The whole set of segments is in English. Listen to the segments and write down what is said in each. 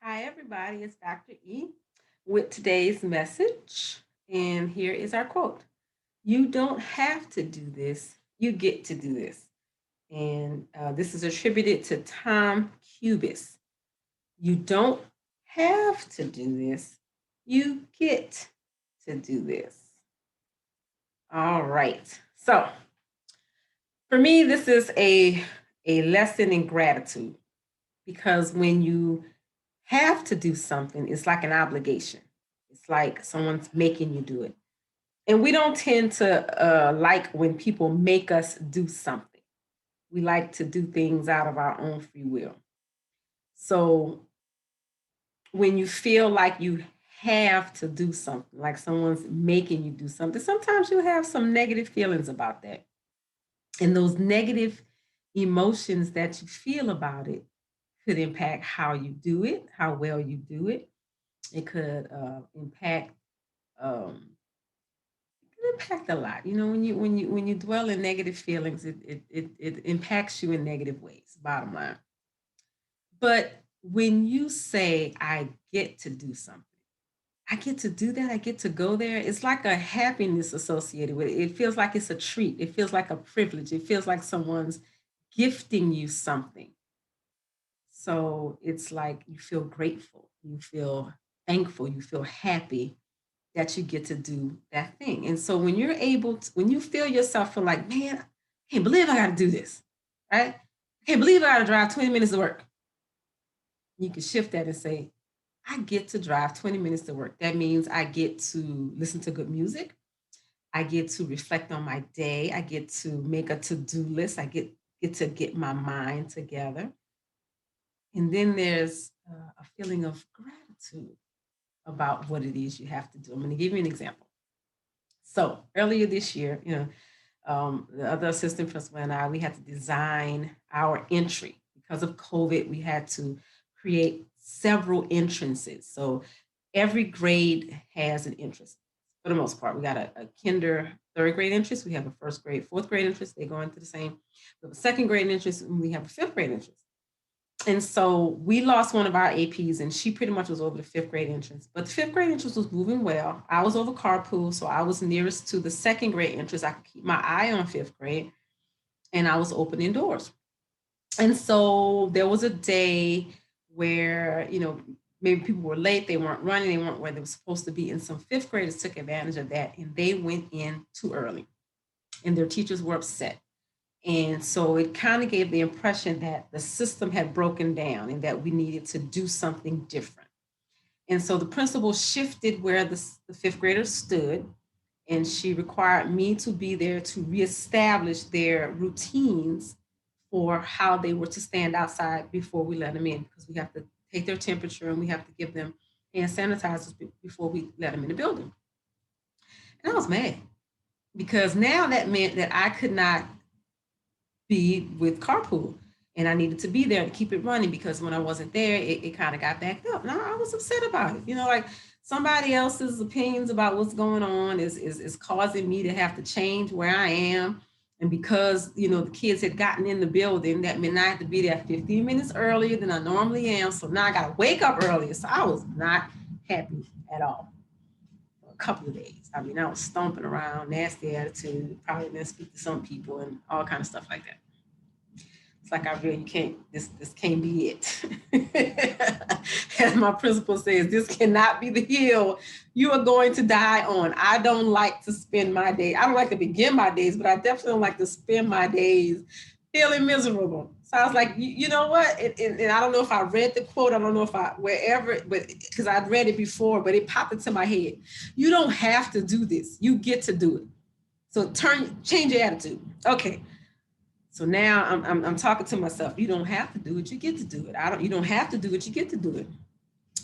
Hi, everybody. It's Dr. E with today's message. And here is our quote: You don't have to do this, you get to do this. And this is attributed to Tom Cubis. You don't have to do this, you get to do this. All right. So, for me, this is a lesson in gratitude because when you have to do something, it's like an obligation. It's like someone's making you do it. And we don't tend to like when people make us do something. We like to do things out of our own free will. So when you feel like you have to do something, like someone's making you do something, sometimes you have some negative feelings about that. And those negative emotions that you feel about it could impact how you do it, how well you do it. It could impact impact a lot. You know, when you dwell in negative feelings, it impacts you in negative ways, bottom line. But when you say, I get to do something, I get to do that, I get to go there, it's like a happiness associated with it. It feels like it's a treat. It feels like a privilege. It feels like someone's gifting you something. So it's like you feel grateful, you feel thankful, you feel happy that you get to do that thing. And so when you're able to, when you feel yourself feel like, man, I can't believe I got to do this, right? I can't believe I got to drive 20 minutes to work. You can shift that and say, I get to drive 20 minutes to work. That means I get to listen to good music. I get to reflect on my day. I get to make a to-do list. I get to get my mind together. And then there's a feeling of gratitude about what it is you have to do. I'm going to give you an example. So earlier this year, the other assistant principal and I, we had to design our entry because of COVID. We had to create several entrances. So every grade has an entrance for the most part. We got a kinder third grade entrance. We have a first grade, fourth grade entrance. They go into the same. We have a second grade entrance, and we have a fifth grade entrance. And so we lost one of our APs, and she pretty much was over the fifth grade entrance. But the fifth grade entrance was moving well. I was over carpool, so I was nearest to the second grade entrance. I could keep my eye on fifth grade, and I was opening doors. And so there was a day where, maybe people were late, they weren't running, they weren't where they were supposed to be. And some fifth graders took advantage of that, and they went in too early, and their teachers were upset. And so it kind of gave the impression that the system had broken down and that we needed to do something different. And so the principal shifted where the fifth graders stood, and she required me to be there to reestablish their routines for how they were to stand outside before we let them in, because we have to take their temperature and we have to give them hand sanitizers before we let them in the building. And I was mad because now that meant that I could not be with carpool, and I needed to be there to keep it running, because when I wasn't there, it kind of got backed up. Now I was upset about it. Like somebody else's opinions about what's going on is causing me to have to change where I am. And because, the kids had gotten in the building, that meant I had to be there 15 minutes earlier than I normally am. So now I got to wake up earlier. So I was not happy at all for a couple of days. I mean, I was stomping around, nasty attitude, probably didn't speak to some people and all kind of stuff like that. It's like I really can't, this can't be it. As my principal says, this cannot be the hill you are going to die on. I don't like to spend my day. I don't like to begin my days, but I definitely don't like to spend my days feeling miserable. So I was like, you know what? And I don't know if I read the quote. I don't know if wherever, but because I'd read it before, but it popped into my head. You don't have to do this. You get to do it. So change your attitude. Okay. So now I'm talking to myself. You don't have to do it. You get to do it. You don't have to do it. You get to do it.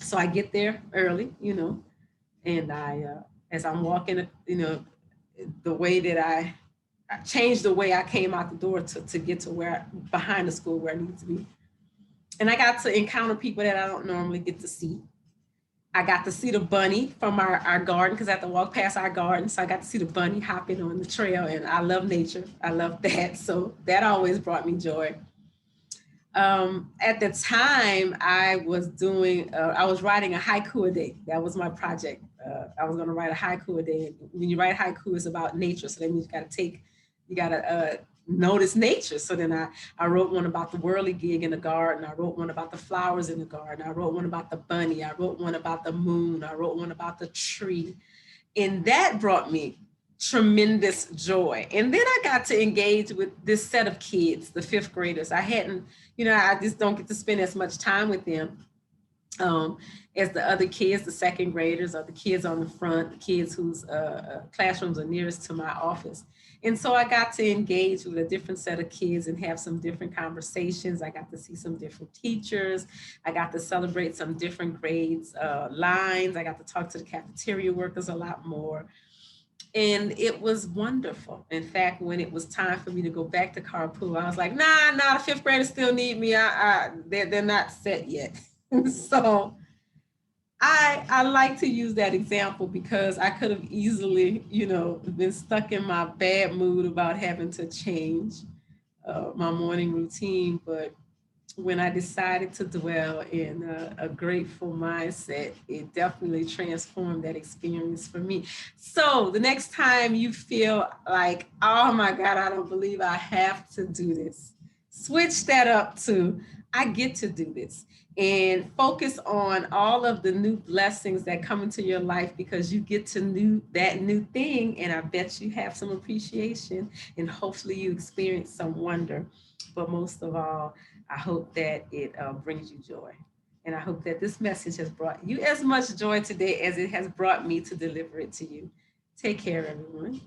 So I get there early, and as I'm walking, the way that I changed the way I came out the door to get to behind the school where I need to be. And I got to encounter people that I don't normally get to see. I got to see the bunny from our garden, because I had to walk past our garden. So I got to see the bunny hopping on the trail, and I love nature. I love that. So that always brought me joy. At the time, I was writing a haiku a day. That was my project. I was going to write a haiku a day. When you write haiku, it's about nature. So that means you got to notice nature. So then I wrote one about the whirligig in the garden. I wrote one about the flowers in the garden. I wrote one about the bunny. I wrote one about the moon. I wrote one about the tree. And that brought me tremendous joy. And then I got to engage with this set of kids, the fifth graders. I hadn't, I just don't get to spend as much time with them um, as the other kids, the second graders, or the kids on the front, the kids whose classrooms are nearest to my office. And so I got to engage with a different set of kids and have some different conversations. I got to see some different teachers. I got to celebrate some different grades, lines. I got to talk to the cafeteria workers a lot more. And it was wonderful. In fact, when it was time for me to go back to carpool, I was like, nah, the fifth graders still need me. They're not set yet. So I like to use that example because I could have easily, been stuck in my bad mood about having to change my morning routine. But when I decided to dwell in a grateful mindset, it definitely transformed that experience for me. So the next time you feel like, oh my God, I don't believe I have to do this, switch that up to, I get to do this. And focus on all of the new blessings that come into your life because you get to do that new thing. And I bet you have some appreciation and hopefully you experience some wonder. But most of all, I hope that it brings you joy. And I hope that this message has brought you as much joy today as it has brought me to deliver it to you. Take care, everyone.